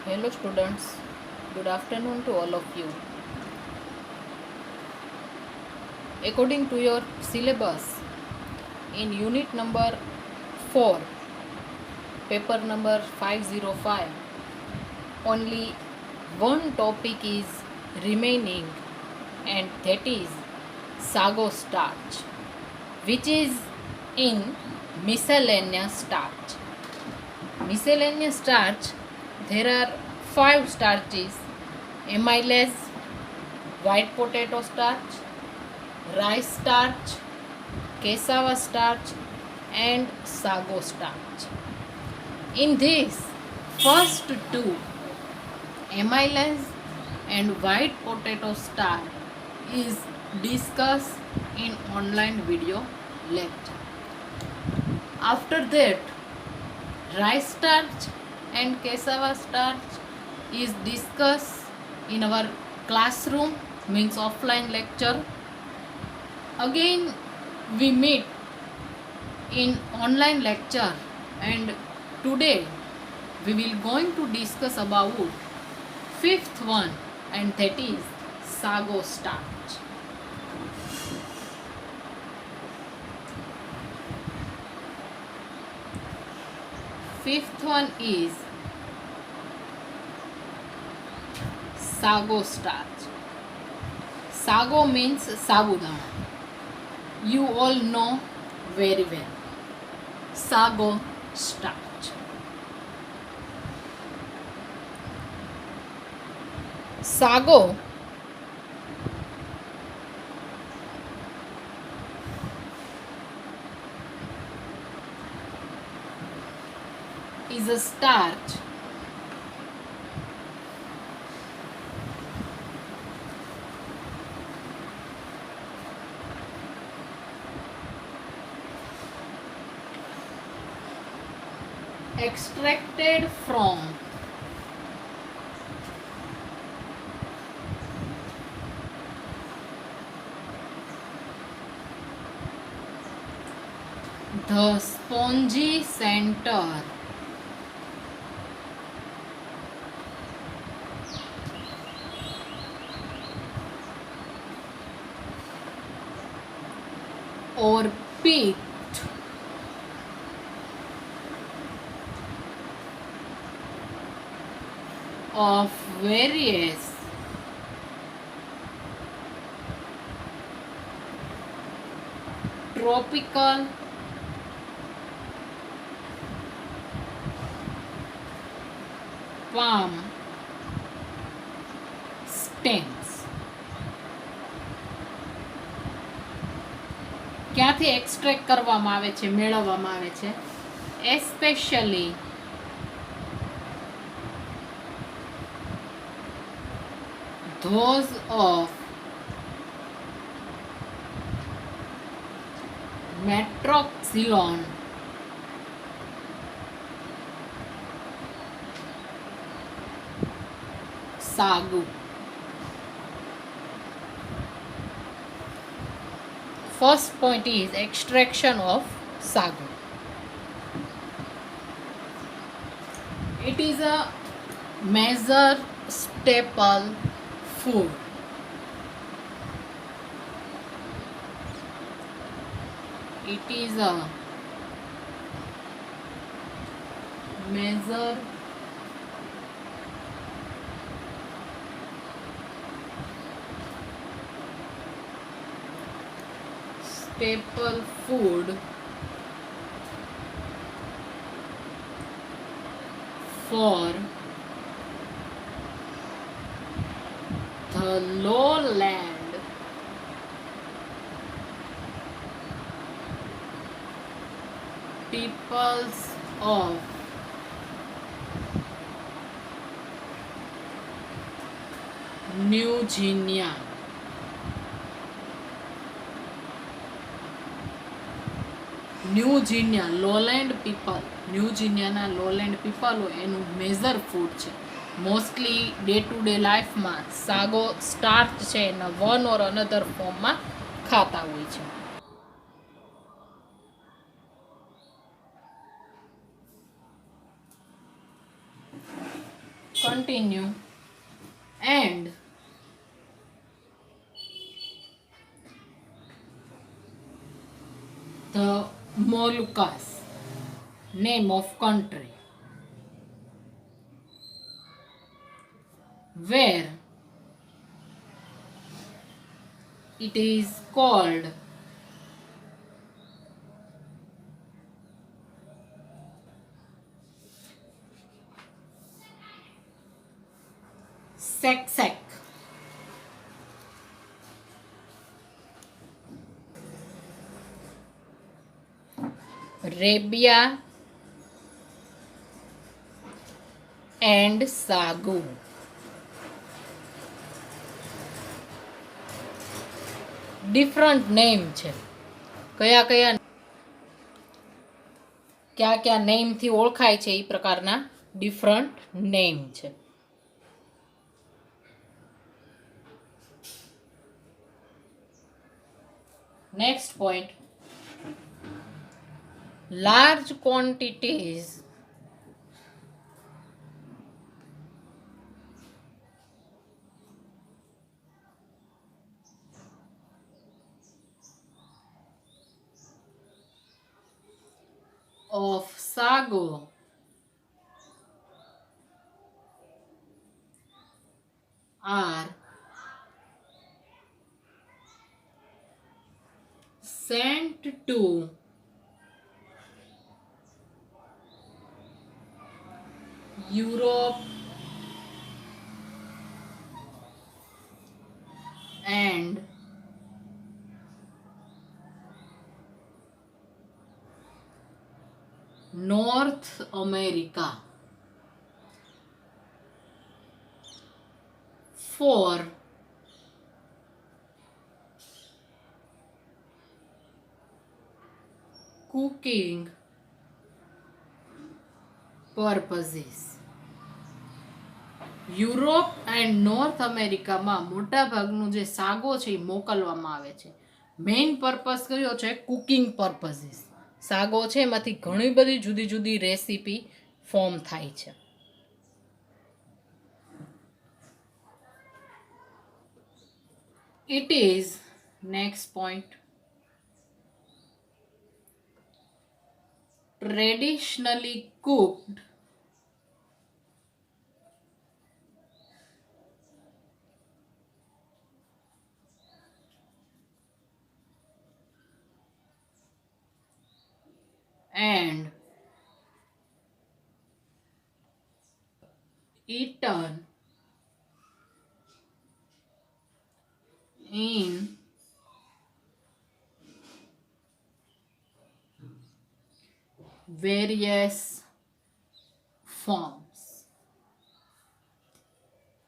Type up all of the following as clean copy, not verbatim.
Hello students, good afternoon to all of you. According to your syllabus, in unit number 4, paper number 505, only one topic is remaining, and that is sago starch, which is in miscellaneous starch. Miscellaneous starch, there are 5 starches: amylase, white potato starch, rice starch, cassava starch, and sago starch. In this, first two, amylase and white potato starch, is discussed in online video lecture. After that, rice starch and cassava starch is discussed in our classroom, means offline lecture. Again we meet in online lecture, and today we will going to discuss about fifth one, and that is sago starch. Fifth one is sago starch. Sago means sabudana. You all know very well. Sago starch. Sago is a starch extracted from the spongy center or pit of various tropical palm stems. ક્યાંથી extract કરવામાં આવે છે, મેળવવામાં આવે છે? Especially those of metroxylon sago. First point is extraction of sago. It is a major staple food. It is a major staple food for the lowland peoples of New Guinea. New Guinea lowland people, New જીનિયાના lowland people એનું major food છે. Mostly day to day લાઈફમાં sago starch છે એના one or another ફોર્મમાં ખાતા હોય છે. continue. And the Moluccas, name of country, where it is called Saksak. Rabia and Sagu. Different name છે. કયા કયા ક્યા ક્યા નેમથી ઓળખાય છે એ પ્રકારના ડિફરન્ટ નેમ છે. Next point, large quantities of sago are sent to Europe and North America for cooking purposes. Europe and north અમેરિકામાં મોટાભાગનું જે સાગો છે એ મોકલવામાં આવે છે. મેઇન પર્પઝ કયો છે? કુકિંગ પર્પઝીસ. સાગો છે એમાંથી ઘણી બધી જુદી જુદી રેસીપી ફોર્મ થાય છે. It is, next point, traditionally cooked and eaten in various forms.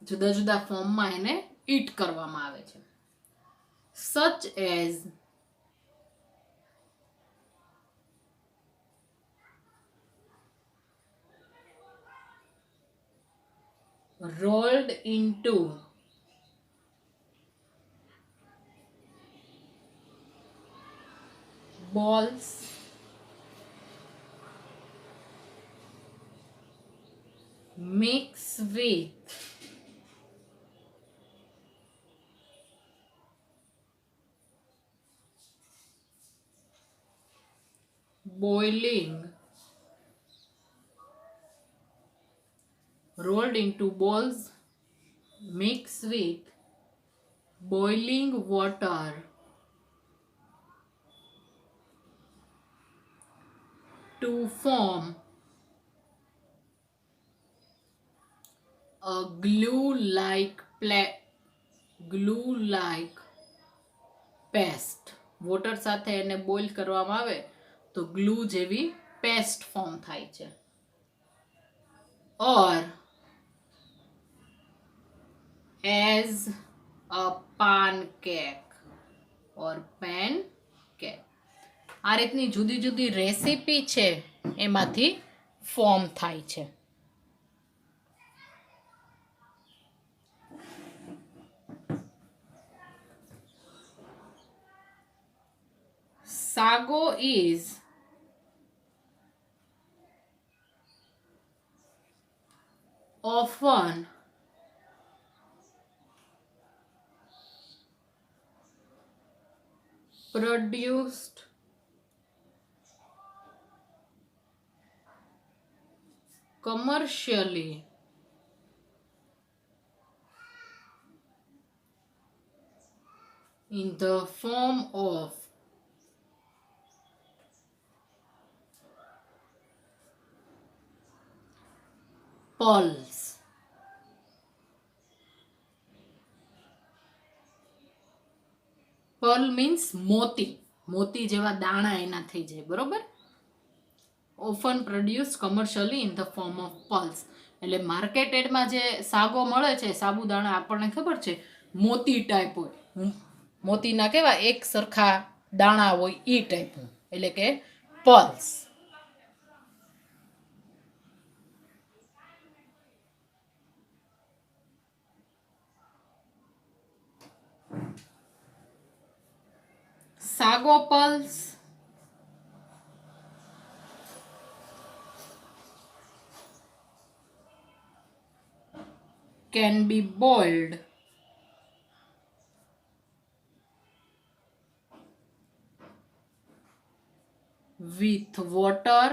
જુદા જુદા ફોર્મમાં એને ઈટ કરવામાં આવે છે. such as rolled into balls, mix with boiling, rolled into balls, mix with boiling water to form a glue-like paste. Water સાથે એને boil કરવામાં આવે તો ગ્લુ જેવી પેસ્ટ ફોર્મ થાય છે. or as a pancake or pancake. આ રીતની જુદી જુદી રેસીપી છે એમાંથી ફોર્મ થાય છે. Sago is often produced commercially in the form of pearls. Perl means મોતી, મોતી જેવા દાણા એના થઈ જાય, બરોબર. Often produce commercially in the form of pulse, એટલે માર્કેટેડમાં જે સાગો મળે છે, સાબુદાણા આપણને ખબર છે મોતી ટાઈપ હોય, મોતીના કેવા એક સરખા દાણા હોય એ ટાઈપનું, એટલે કે pearls. Sago pearls can be boiled with water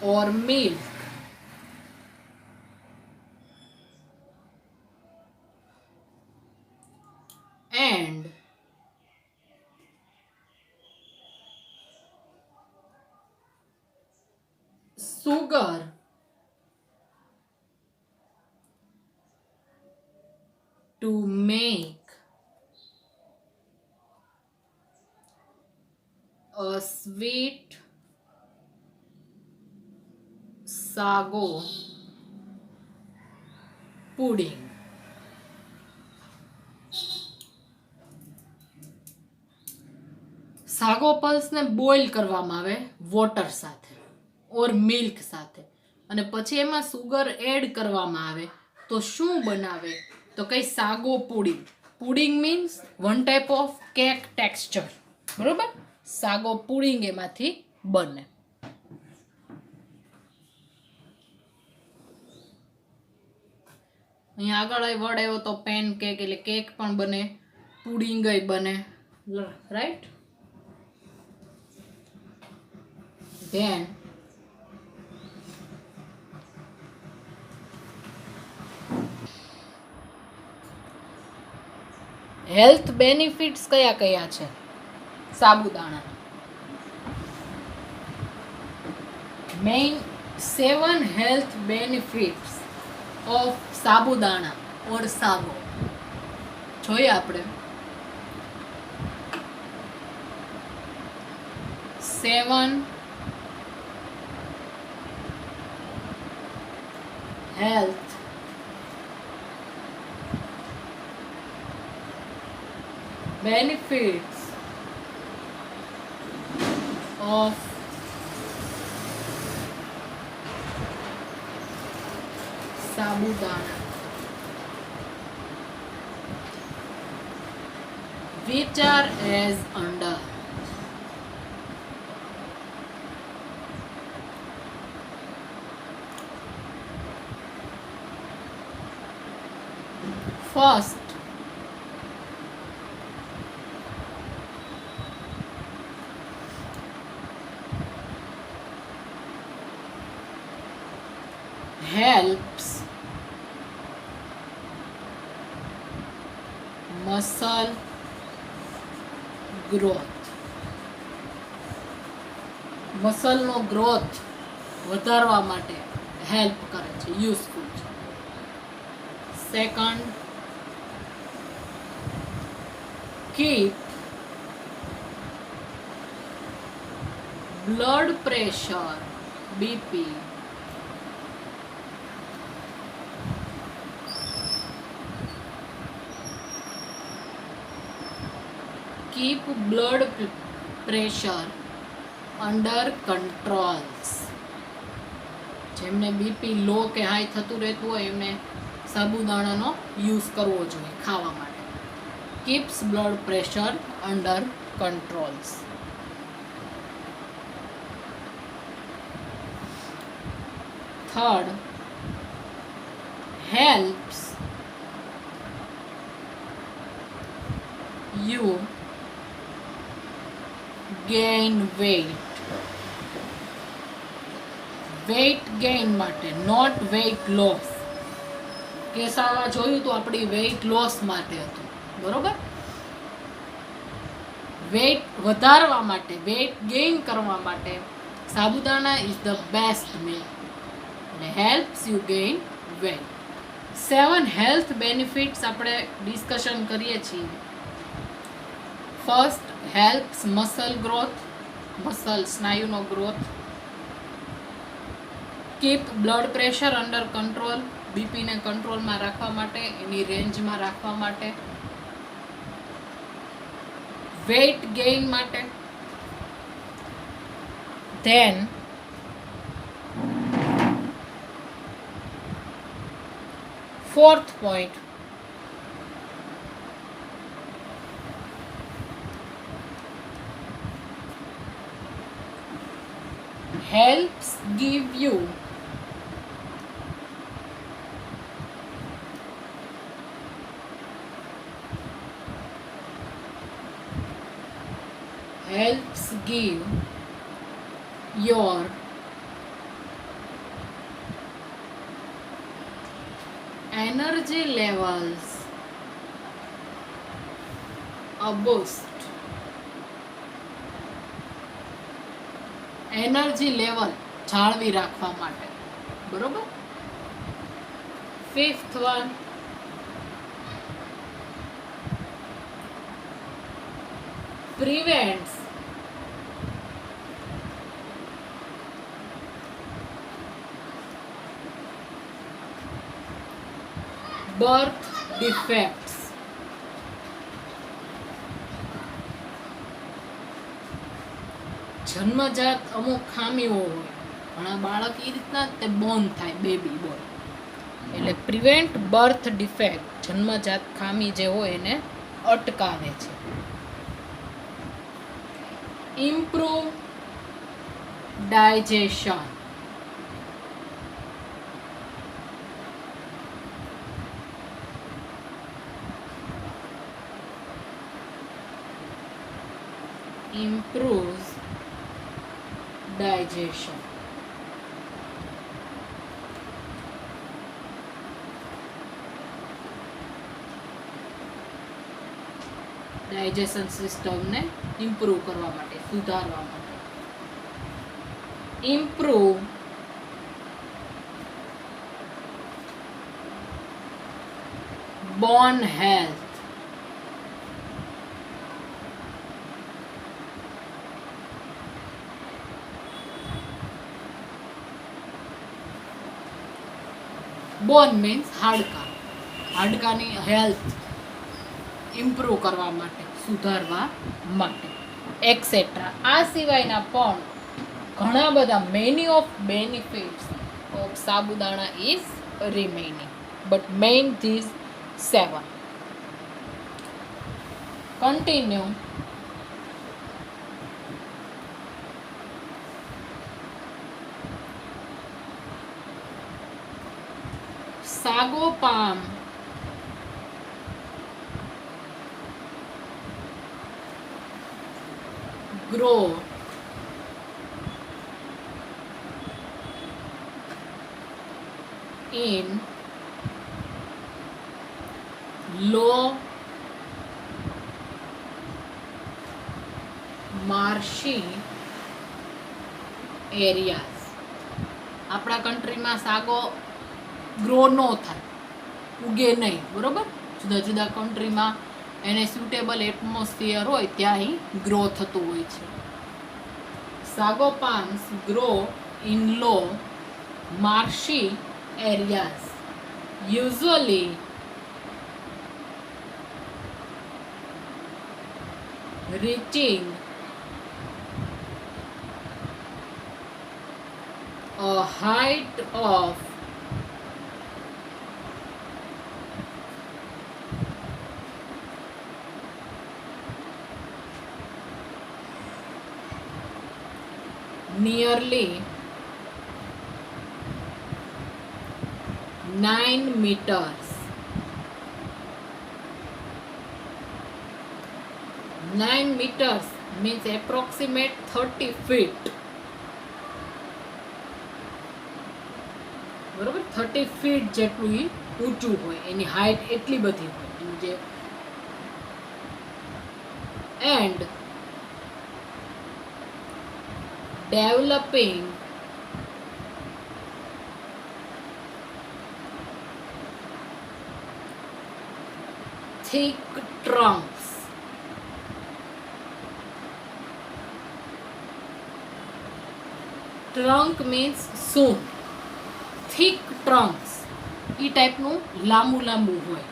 or milk and sugar to make a sweet sago pudding. Sago પલ્સને બોઇલ કરવામાં આવે વોટર સાથે ઓર મિલ્ક સાથે, અને પછી એમાં સુગર એડ કરવામાં આવે તો શું બનાવે, તો કઈ sago pudding. Pudding means one type of cake texture, બરોબર. સાગો પુડિંગ એમાંથી બને. અહીંયા આગળ વર્ડ આવ્યો તો પેન કેક, એટલે કેક પણ બને, પુડિંગ બને, રાઈટ. Then હેલ્થ બેનિફિટ્સ કયા કયા છે સાબુદાણા? મેઇન 7 હેલ્થ બેનિફિટ્સ ઓફ સાબુદાણા ઓર સાગો જોઈએ આપણે. 7 health benefits of sabudana, which are as under. First, helps muscle growth. મસલનો ગ્રોથ વધારવા માટે હેલ્પ કરે છે, યુઝફુલ છે. Second, keep blood pressure BP keep blood pressure under controls. જેમને બીપી લો કે હાઈ થતું રહેતું હોય એમને સાબુદાણાનો યુઝ કરવો જોઈએ ખાવા માટે. keeps blood pressure under controls. third, helps you gain weight. Weight gain માટે, નોટ વેઇટ લોસ. કેસામાં જોયું તો આપણી વેઇટ લોસ માટે હતું, બરોબર. વેઇટ વધારવા માટે, વેઇટ ગેઇન કરવા માટે sabudana is the best meal અને helps you gain weight. 7 health benefits આપણે ડિસ્કશન કરીએ છીએ. First, helps muscle growth, muscle સ્નાયુનો growth. Keep blood pressure under control, બીપીને કંટ્રોલમાં રાખવા માટે, એની રેન્જમાં રાખવા માટે. વેઇટ ગેઇન માટે. Then fourth point, helps give you helps give your energy levels a boost. Energy level જાળવી રાખવા માટે, બરોબર. Fifth one, prevents birth defects. જન્મજાત અમુક ખામીઓ હોય, ઘણા બાળક એ રીતના તે બોર્ન થાય, બેબી બોર્ન, એટલે પ્રિવેન્ટ બર્થ ડિફેક્ટ, જન્મજાત ખામી જે હોય એને અટકાવે છે. Improve digestion. improves digestion. Digestion સિસ્ટમને ઇમ્પ્રૂવ કરવા માટે, સુધારવા માટે. ઇમ્પ્રૂવ બોન હેલ્થ. બોન મીન્સ હાડકા, હાડકાની હેલ્થ ઇમ્પ્રૂવ કરવા માટે, સુધારવા માટે, એક્સેટ્રા. આ સિવાયના પણ ઘણા બધા many of benefits of sabudana is remaining, but main these 7. Continue. Sago palm grow in low marshy areas. આપણા કન્ટ્રીમાં સાગો ગ્રો ન થાય, ઉગે નહીં, બરોબર. જુદા જુદા કન્ટ્રીમાં એને સ્યુટેબલ એટમોસ્ફિયર હોય ત્યાં ગ્રો થતું હોય છે. Sago palms grow in low marshy areas, usually reaching a height of nearly 9 meters. 9 meters means approximate 30 feet. બરોબર, 30 ફીટ જેટલું એ ઊંચું હોય, એની હાઈટ એટલી બધી હોય એની જે. And developing thick trunks. Trunk means સૂંઢ. થીક ટ્રંક્સ એ ટાઈપનું લાંબુ લાંબુ હોય,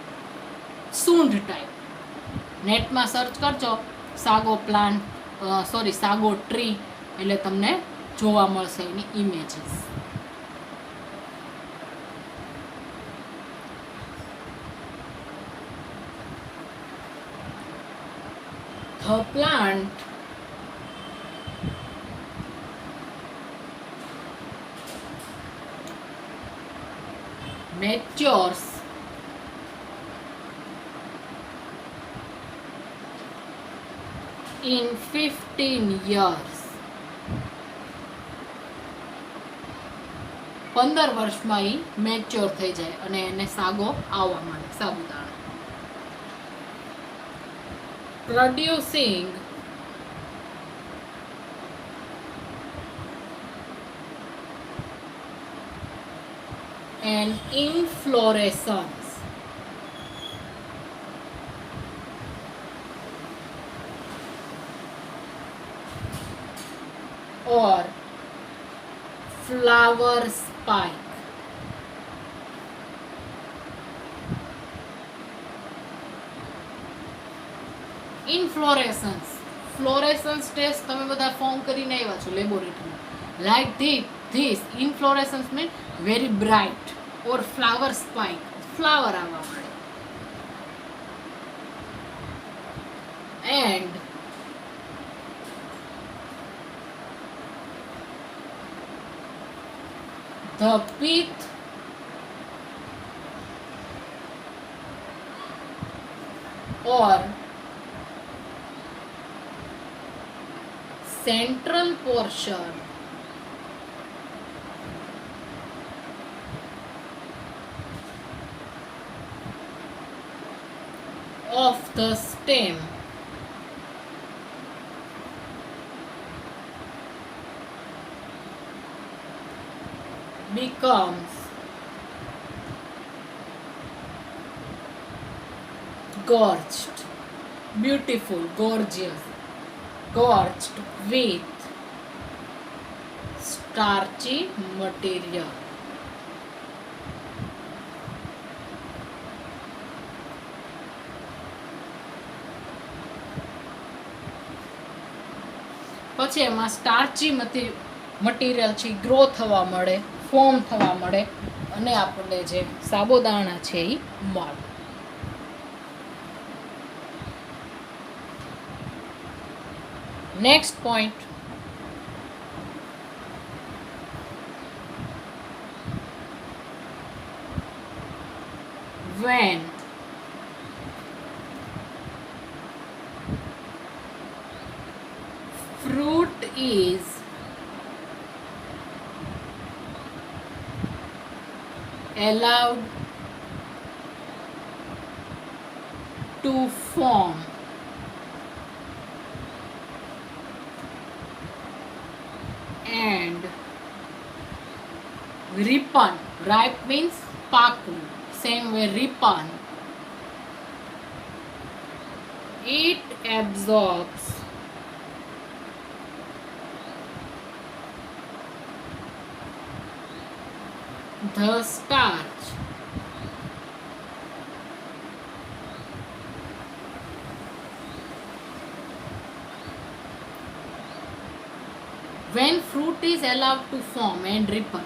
સૂંઢ ટાઈપ. નેટમાં સર્ચ કરજો સાગો પ્લાન્ટ, સાગો ટ્રી, એટલે તમને જોવા મળશે એની images. The plant matures in 15 years. 15 વર્ષમાં એ મેચ્યોર થઈ જાય અને એને સાગો આવવા માંડે, સાબુદાણા. Producing an inflorescence or flower spike. Inflorescence, fluorescence test તમે બધા ફોર્મ કરીને આવ્યા છો લેબોરેટરીમાં. Like this inflorescence means very bright, or flower spike, flower આવવા મળે. And the pith or central portion of the stem becomes gorged, beautiful, gorgeous, gorged with starchy material. પછી એમાં સ્ટાર્ચી મટીરિયલ છે ગ્રો થવા મળે, ફોર્મ થવા મળે અને આપણને જે સાબુદાણા છે એ મળે. Next point, when fruit is allowed to form and ripen, ripe means pakun, same way ripen, it absorbs the starch when fruit is allowed to form and ripen.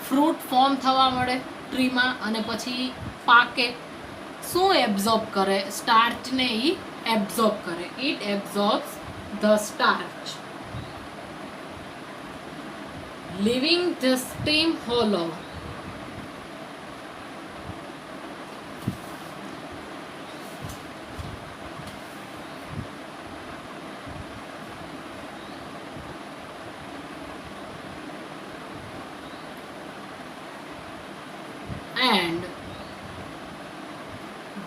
Fruit form થવા મળે ટ્રીમાં અને પછી પાકે, શું એબ્ઝોર્બ કરે? સ્ટાર્ચને એ એબ્ઝોર્બ કરે. It absorbs the starch, leaving the stem hollow and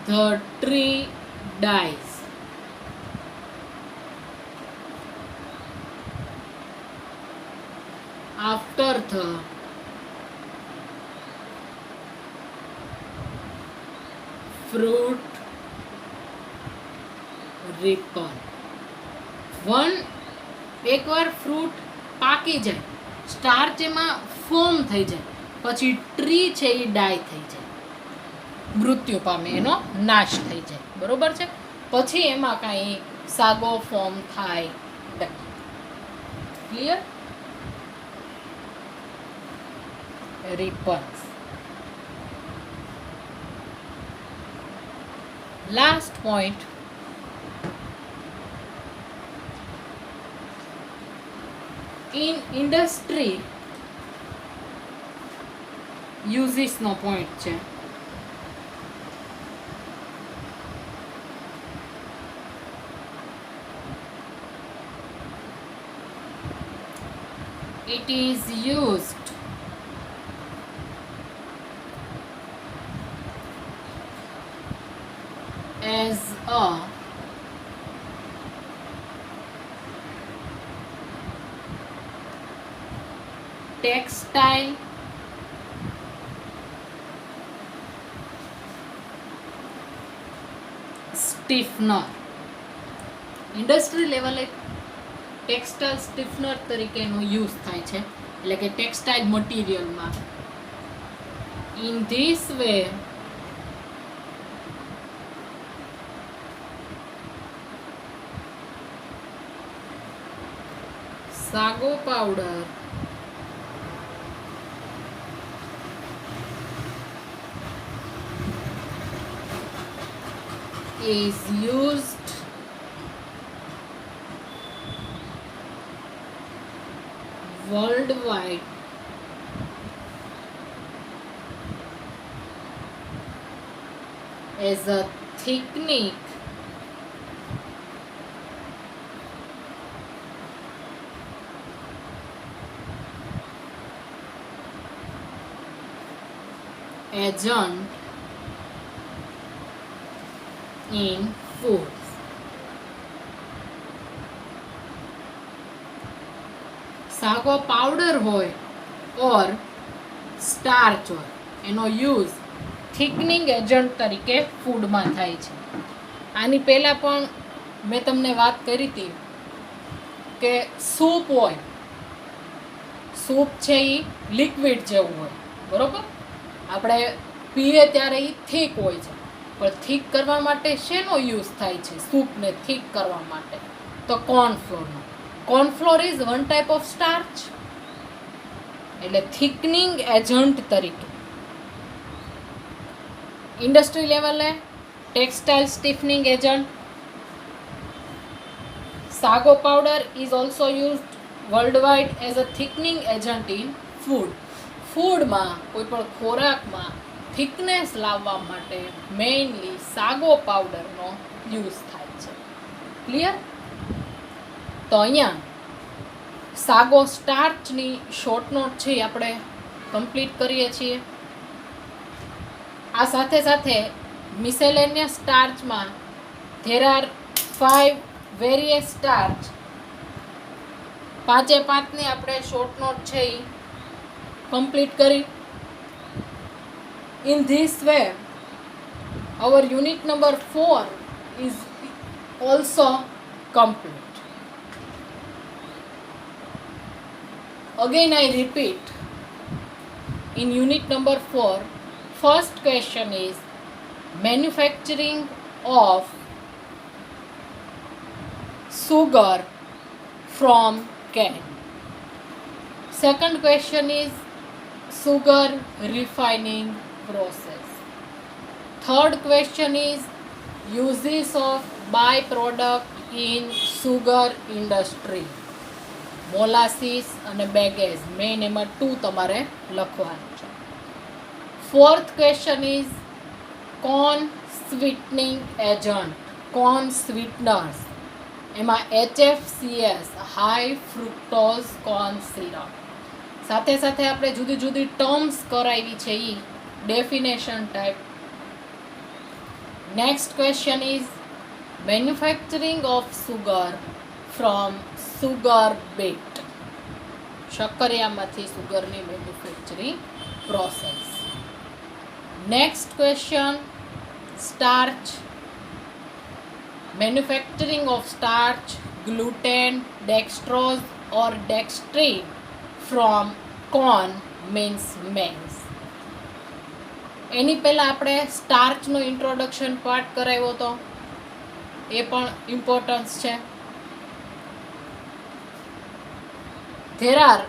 the tree dies. After the fruit ripen. એકવાર ફ્રૂટ પાકી જાય, સ્ટાર્ચ એમાં ફોર્મ થઈ જાય, પછી ટ્રી છે એ ડાય થઈ જાય, મૃત્યુ પામે, એનો નાશ થઈ જાય. બરોબર છે? પછી એમાં કાંઈ સાગો ફોર્મ થાય નહીં. Clear? Ripens. Last point, in industry uses નો પોઈન્ટ છે. It is used as a textile stiffener. Industry લેવલે ટેક્સટાઇલ સ્ટીફનર તરીકેનો યુઝ થાય છે, એટલે કે ટેક્સટાઇલ મટીરિયલમાં. In this way sago powder is used worldwide as a thickening agent in foods. Sago powder હોય ઓર સ્ટાર્ચ હોય, એનો યુઝ થિકનિંગ એજન્ટ તરીકે ફૂડમાં થાય છે. આની પહેલાં પણ મેં તમને વાત કરી હતી કે સૂપ હોય, સૂપ છે એ લિક્વિડ જેવું હોય, બરોબર? આપણે પીએ ત્યારે એ થીક હોય છે, પણ થીક કરવા માટે શેનો યુઝ થાય છે સૂપને થીક કરવા માટે? તો કોર્નફ્લોરનો. Cornflour is one type of starch, એટલે થિકનિંગ એજન્ટ તરીકે. ઇન્ડસ્ટ્રી લેવલે textile stiffening agent. Sago powder is also used worldwide as a thickening agent in food. ફૂડમાં, કોઈ પણ ખોરાકમાં થિકનેસ લાવવા માટે મેઇનલી સાગો પાવડરનો યુઝ થાય છે. ક્લિયર? તો અહીંયા સાગો સ્ટાર્ચની શોર્ટ નોટ છે એ આપણે કમ્પ્લીટ કરીએ છીએ. આ સાથે સાથે મિસેલેનિયસ સ્ટાર્ચમાં ધેર આર 5 વેરિયસ સ્ટાર્ચ. 5ની આપણે શોર્ટ નોટ છે એ કમ્પ્લીટ કરી. In this way, our unit number 4 is also complete. Again I repeat, in unit number 4, first question is manufacturing of sugar from cane. Second question is sugar refining process. Third question is uses of byproduct in sugar industry. Molasses અને bagasse, main એમાં 2 તમારે લખવાનું છે. Fourth question is corn sweetening agent, corn sweeteners. એમાં HFCS, high fructose corn syrup. સાથે સાથે આપણે જુદી જુદી ટર્મ્સ કરાવી છે એ definition type. Next question is manufacturing of sugar from sugar beet. શક્કરિયામાંથી સુગરની manufacturing process. Next question starch. Manufacturing of starch, gluten, dextrose or dextrin from corn means maize. એની પહેલાં આપણે સ્ટાર્ચનો ઇન્ટ્રોડક્શન પાર્ટ કરાવ્યો હતો, એ પણ ઇમ્પોર્ટન્સ છે. There are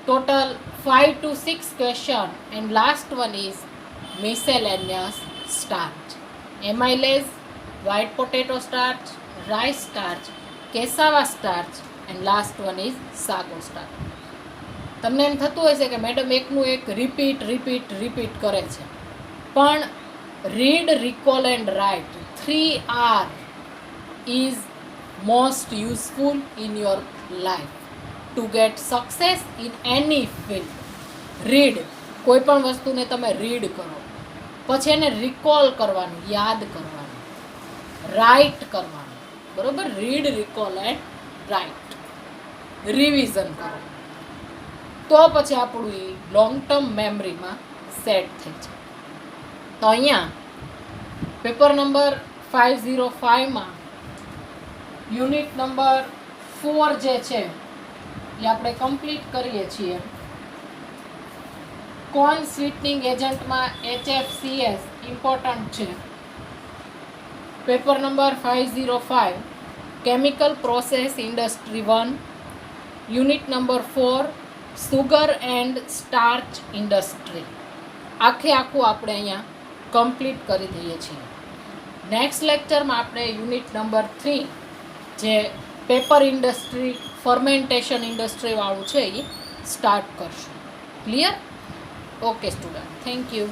total 5 to 6 questions and last one is miscellaneous starch. Amylase, white potato starch, rice starch, cassava starch and last one is sago starch. તમને એમ થતું હશે કે મેડમ એકનું એક રિપીટ કરે છે, પણ read, recall and write 3R is most useful in your life to get success in any field. Read, કોઈ પણ વસ્તુને તમે રીડ કરો, પછી એને રિકોલ કરવાનું, યાદ કરવાનું, રાઇટ કરવાનું, બરોબર? Read, recall and write, revision કરો, તો પછી આપણું એ લોંગ ટર્મ મેમરીમાં સેટ થઈ જાય. તો અહીંયા પેપર નંબર 505માં યુનિટ નંબર 4 જે છે એ આપણે કમ્પ્લીટ કરીએ છીએ. કોર્ન સ્વીટનિંગ એજન્ટમાં HFCS ઇમ્પોર્ટન્ટ છે. Paper number 505 chemical process industry 1, unit number 4 sugar and starch industry. આખું આપણે અહીંયા કમ્પ્લીટ કરી દઈએ છીએ. નેક્સ્ટ લેક્ચરમાં આપણે યુનિટ નંબર 3 જે પેપર ઇન્ડસ્ટ્રી, ફર્મેન્ટેશન ઇન્ડસ્ટ્રીવાળું છે એ સ્ટાર્ટ કરશું. Clear? Okay student, thank you.